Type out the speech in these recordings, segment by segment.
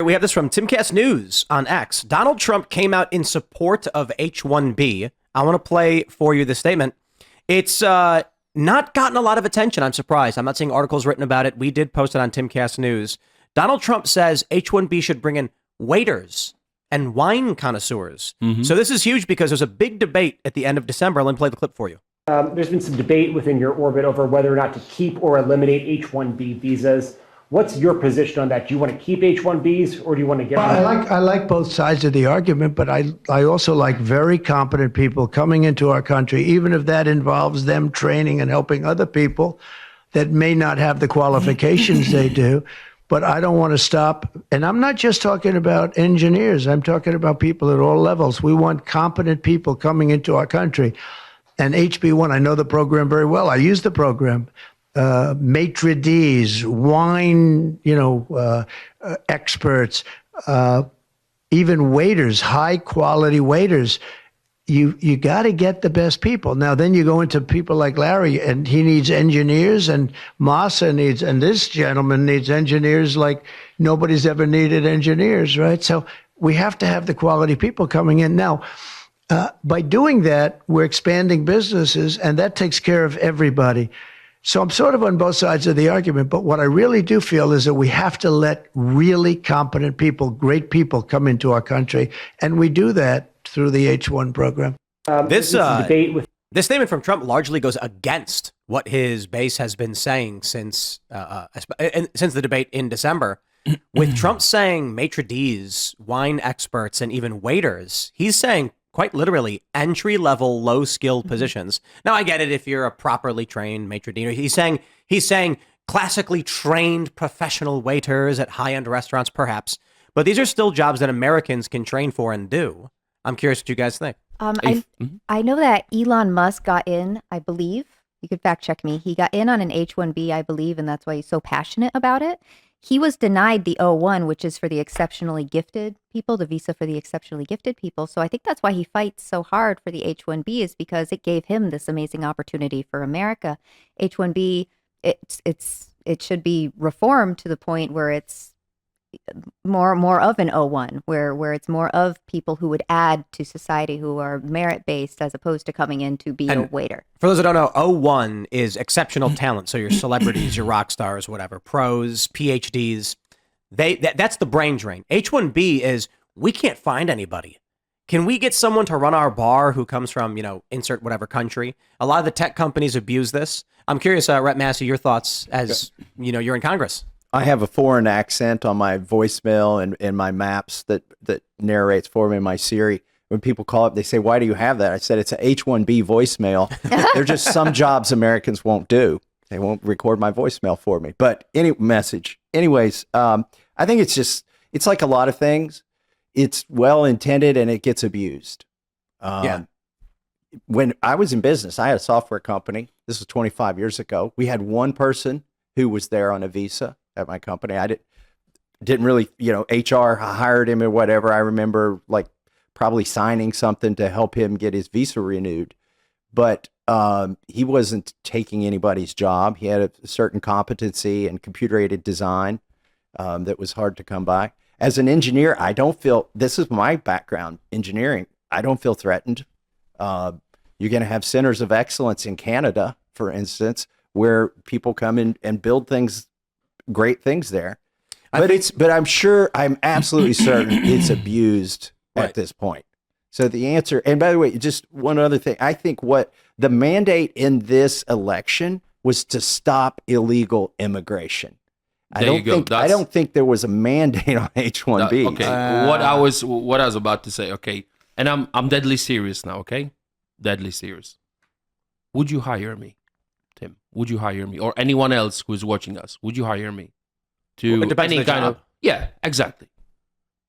we have this from Timcast News on X. Donald Trump came out in support of H1-B. I want to play for you the statement. It's not gotten a lot of attention. I'm surprised. I'm not seeing articles written about it. We did post it on Timcast News. Donald Trump says H1-B should bring in waiters and wine connoisseurs. So this is huge because there's a big debate at the end of December. Let me play the clip for you. There's been some debate within your orbit over whether or not to keep or eliminate H-1B visas. What's your position on that? Do you want to keep H-1Bs or do you want to get rid of them? I like both sides of the argument, but I also like very competent people coming into our country, even if that involves them training and helping other people that may not have the qualifications they do. But I don't want to stop. And I'm not just talking about engineers. I'm talking about people at all levels. We want competent people coming into our country. And HB1, I know the program very well. I use the program. Maitre d's, wine, experts, even waiters, high quality waiters. You got to get the best people. Now, then you go into people like Larry, and he needs engineers, and Massie needs, and this gentleman needs engineers like nobody's ever needed engineers, right? So we have to have the quality people coming in. Now, by doing that, we're expanding businesses, and that takes care of everybody. So I'm sort of on both sides of the argument, but what I really do feel is that we have to let really competent people, great people come into our country, and we do that through the H1 program. This statement from Trump largely goes against what his base has been saying since the debate in December. With Trump saying maitre d's, wine experts, and even waiters, he's saying quite literally entry-level, low-skilled positions. Now, I get it if you're a properly trained maitre d'. He's saying classically trained professional waiters at high-end restaurants, perhaps. But these are still jobs that Americans can train for and do. I'm curious what you guys think. I know that Elon Musk got in, I believe. You could fact check me. He got in on an H-1B, I believe, and that's why he's so passionate about it. He was denied the O-1, which is for the exceptionally gifted people, the visa for the exceptionally gifted people. So I think that's why he fights so hard for the H-1B, is because it gave him this amazing opportunity for America. H-1B, it should be reformed to the point where it's more of an O1, where it's more of people who would add to society, who are merit-based, as opposed to coming in to be a waiter. For those that don't know, O1 is exceptional talent. So your celebrities, your rock stars, whatever, pros, PhDs, that's the brain drain. H1B is, we can't find anybody. Can we get someone to run our bar who comes from, insert whatever country? A lot of the tech companies abuse this. I'm curious, Rep. Massie, your thoughts as, you're in Congress. I have a foreign accent on my voicemail and my maps that narrates for me in my Siri. When people call up, they say, "Why do you have that?" I said, "It's an H-1B voicemail." There are just some jobs Americans won't do. They won't record my voicemail for me. But anyways, I think it's like a lot of things. It's well intended and it gets abused. When I was in business, I had a software company. This was 25 years ago. We had one person who was there on a visa at my company. I didn't really, HR hired him or whatever. I remember probably signing something to help him get his visa renewed, but he wasn't taking anybody's job. He had a certain competency and computer-aided design that was hard to come by. As an engineer, I don't feel, this is my background, engineering, I don't feel threatened. You're going to have centers of excellence in Canada, for instance, where people come in and build great things there. But I'm absolutely certain it's abused at this point. So the answer, and by the way, just one other thing, I think what the mandate in this election was to stop illegal immigration. I don't think there was a mandate on H-1B. Okay, what I was about to say. Okay, and I'm deadly serious now. Okay, deadly serious. Would you hire me, Tim? Would you hire me, or anyone else who's watching us? Would you hire me to any kind of? Yeah, exactly.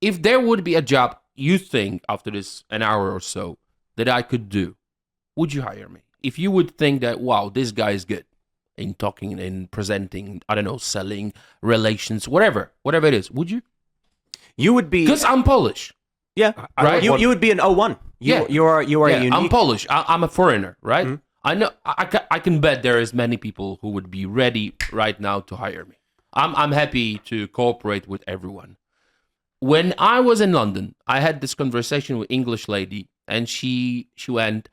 If there would be a job you think after this an hour or so that I could do, would you hire me? If you would think that, wow, this guy is good in talking and presenting, I don't know, selling, relations, whatever it is, would you? You would be, because I'm Polish. Yeah, right. You would be an O1. You are unique. I'm Polish. I'm a foreigner, right? Mm-hmm. I know. I can bet there is many people who would be ready right now to hire me. I'm happy to cooperate with everyone. when I was in London, I had this conversation with English lady, and she went,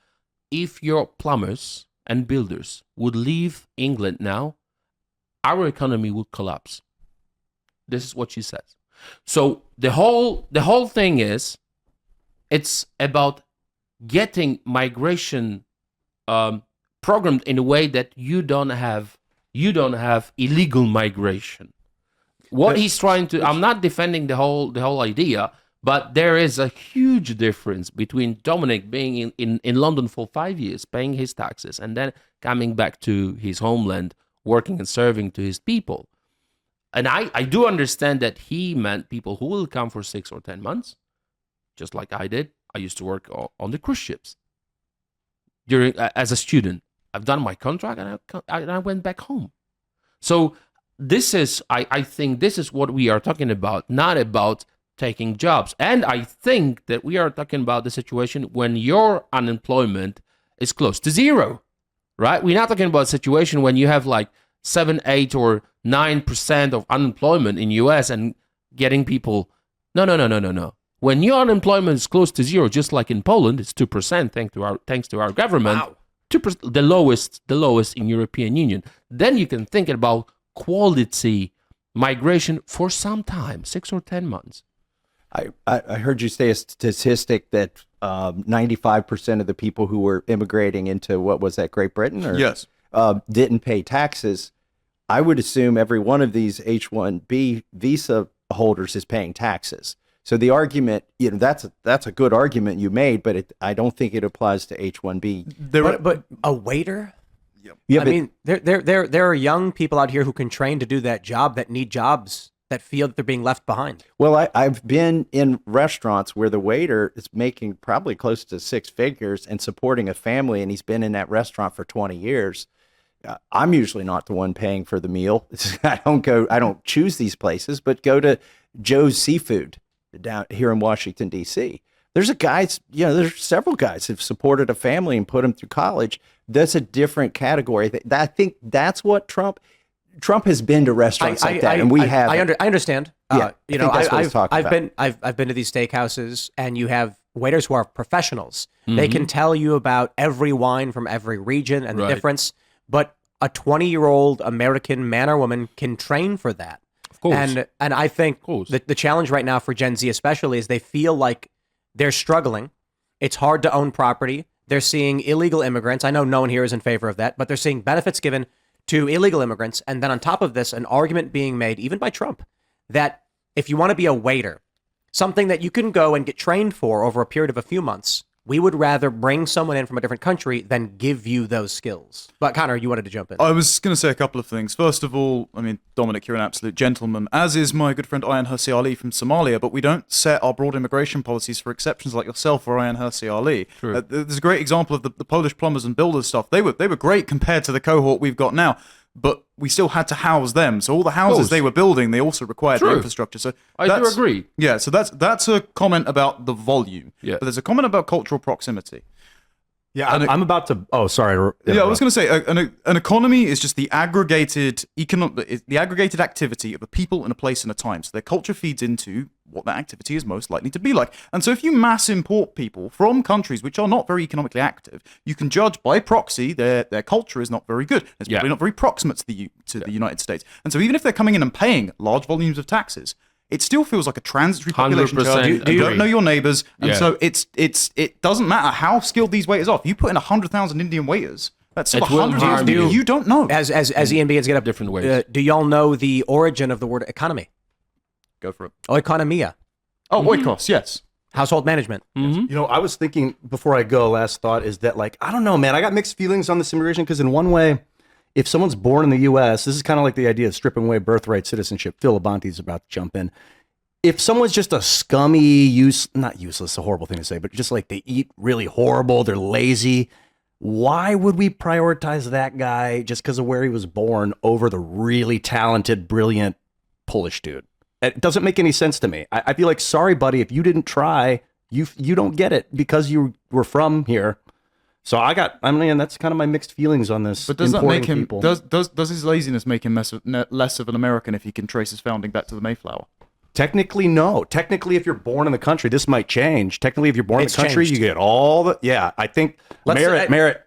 if your plumbers and builders would leave England now, our economy would collapse. This is what she says. So the whole thing is, it's about getting migration programmed in a way that you don't have illegal migration. What he's trying to, I'm not defending the whole idea, but there is a huge difference between Dominik being in London for 5 years, paying his taxes, and then coming back to his homeland, working and serving to his people. And I do understand that he meant people who will come for 6 or 10 months, just like I did. I used to work on the cruise ships as a student. I've done my contract and I went back home. So this is, I think this is what we are talking about, not about taking jobs. And I think that we are talking about the situation when your unemployment is close to zero, right? We're not talking about a situation when you have like 7, 8, or 9% of unemployment in US and getting people. No. When your unemployment is close to zero, just like in Poland, it's 2% thanks to our government. Wow. 2%, the lowest in European Union. Then you can think about quality migration for some time, 6 or 10 months. I heard you say a statistic that 95% of the people who were immigrating into, what was that, Great Britain? Yes. Didn't pay taxes. I would assume every one of these H1-B visa holders is paying taxes. So the argument, that's a good argument you made, but I don't think it applies to H1-B. But a waiter? Yeah, I mean, there are young people out here who can train to do that job, that need jobs, that feel that they're being left behind. Well, I've been in restaurants where the waiter is making probably close to 6 figures and supporting a family, and he's been in that restaurant for 20 years. I'm usually not the one paying for the meal. I don't choose these places, but go to Joe's Seafood down here in Washington, D.C. There's there's several guys who've supported a family and put them through college. That's a different category. I think that's what Trump has been to restaurants like that, and we have. I understand. Yeah, I've been to these steakhouses, and you have waiters who are professionals. Mm-hmm. They can tell you about every wine from every region and the difference. But a 20-year-old American man or woman can train for that. Of course. And I think the challenge right now for Gen Z especially is they feel like they're struggling. It's hard to own property. They're seeing illegal immigrants. I know no one here is in favor of that, but they're seeing benefits given to illegal immigrants. And then on top of this, an argument being made, even by Trump, that if you want to be a waiter, something that you can go and get trained for over a period of a few months, we would rather bring someone in from a different country than give you those skills. But Connor, you wanted to jump in. I was going to say a couple of things. First of all, I mean, Dominik, you're an absolute gentleman, as is my good friend Ayaan Hirsi Ali from Somalia, but we don't set our broad immigration policies for exceptions like yourself or Ayaan Hirsi Ali. There's a great example of the Polish plumbers and builders stuff. They were great compared to the cohort we've got now, but we still had to house them. So all the houses they were building, they also required the infrastructure. So I do agree. Yeah, so that's a comment about the volume. Yeah. But there's a comment about cultural proximity. Yeah, I'm about to. Oh, sorry. Yeah, I was going to say an economy is just the aggregated activity of a people in a place and a time. So their culture feeds into what that activity is most likely to be like. And so if you mass import people from countries which are not very economically active, you can judge by proxy their culture is not very good. It's probably not very proximate to the United States. And so even if they're coming in and paying large volumes of taxes, it still feels like a transitory population charge. You don't know your neighbors, and so it doesn't matter how skilled these waiters are. If you put in 100,000 Indian waiters, that's still 100,000 people you don't know. As Ian begins to get up different ways. Do y'all know the origin of the word economy? Go for it. Oikonomia. Oh, oikos, yes. Household management. Mm-hmm. You know, I was thinking before I go, last thought is that, like, I don't know, man. I got mixed feelings on this immigration because in one way, if someone's born in the U.S., this is kind of like the idea of stripping away birthright citizenship. Phil Abonte's about to jump in. If someone's just a scummy, not useless, a horrible thing to say, but just like they eat really horrible, they're lazy, why would we prioritize that guy just because of where he was born over the really talented, brilliant Polish dude? It doesn't make any sense to me. I feel like, sorry, buddy, if you didn't try, you don't get it because you were from here. So that's kind of my mixed feelings on this. But does that make him, does his laziness make him less of an American if he can trace his founding back to the Mayflower? Technically, no. Technically, if you're born in the country, this might change. Technically, if you're born in the country, you get all the. Yeah, I think merit.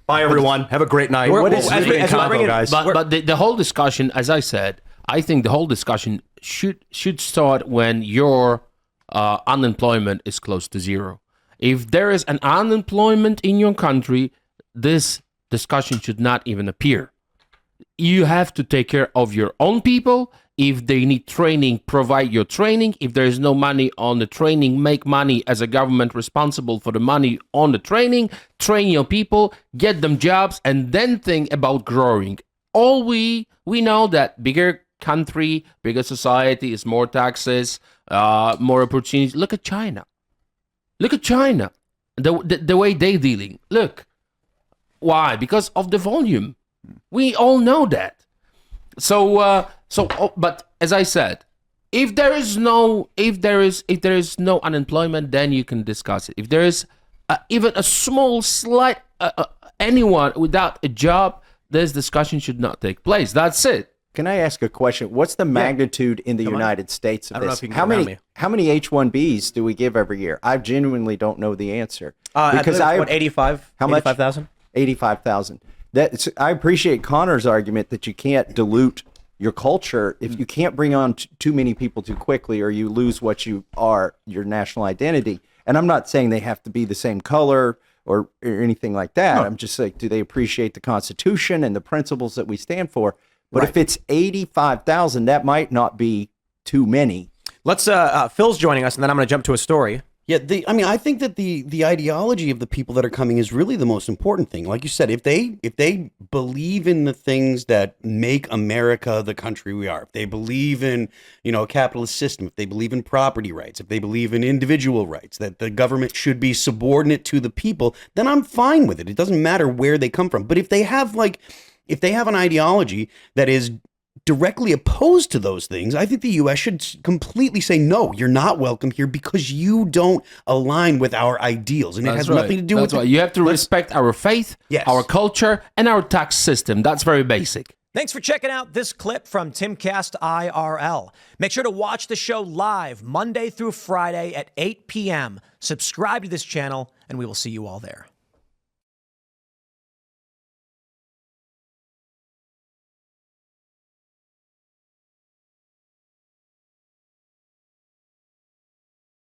Bye, everyone. Have a great night. But the whole discussion, as I said, I think the whole discussion should start when your unemployment is close to zero. If there is an unemployment in your country, this discussion should not even appear. You have to take care of your own people. If they need training, provide your training. If there is no money on the training, make money as a government responsible for the money on the training. Train your people, get them jobs, and then think about growing. All we know that bigger country, bigger society is more taxes, more opportunities. Look at China. Look at China. The way they're dealing. Look. Why? Because of the volume. We all know that. But as I said, if there is no unemployment, then you can discuss it. If there is even a small slight anyone without a job, this discussion should not take place. That's it. Can I ask a question? What's the magnitude in the United States of this? How many H1Bs do we give every year? I genuinely don't know the answer. Because 85? How much? 85,000? 85,000. I appreciate Connor's argument that you can't dilute your culture if you can't bring on too many people too quickly, or you lose what you are, your national identity. And I'm not saying they have to be the same color or anything like that. No. I'm just like, do they appreciate the Constitution and the principles that we stand for? But if it's 85,000, that might not be too many. Let's Phil's joining us, and then I'm going to jump to a story. Yeah, I think that the ideology of the people that are coming is really the most important thing. Like you said, if they believe in the things that make America the country we are, if they believe in, a capitalist system, if they believe in property rights, if they believe in individual rights, that the government should be subordinate to the people, then I'm fine with it. It doesn't matter where they come from. But if they have an ideology that is directly opposed to those things, I think the U.S. should completely say, no, you're not welcome here because you don't align with our ideals. And it has nothing to do with You have to respect our faith, our culture, and our tax system. That's very basic. Thanks for checking out this clip from Timcast IRL. Make sure to watch the show live Monday through Friday at 8 p.m. Subscribe to this channel, and we will see you all there.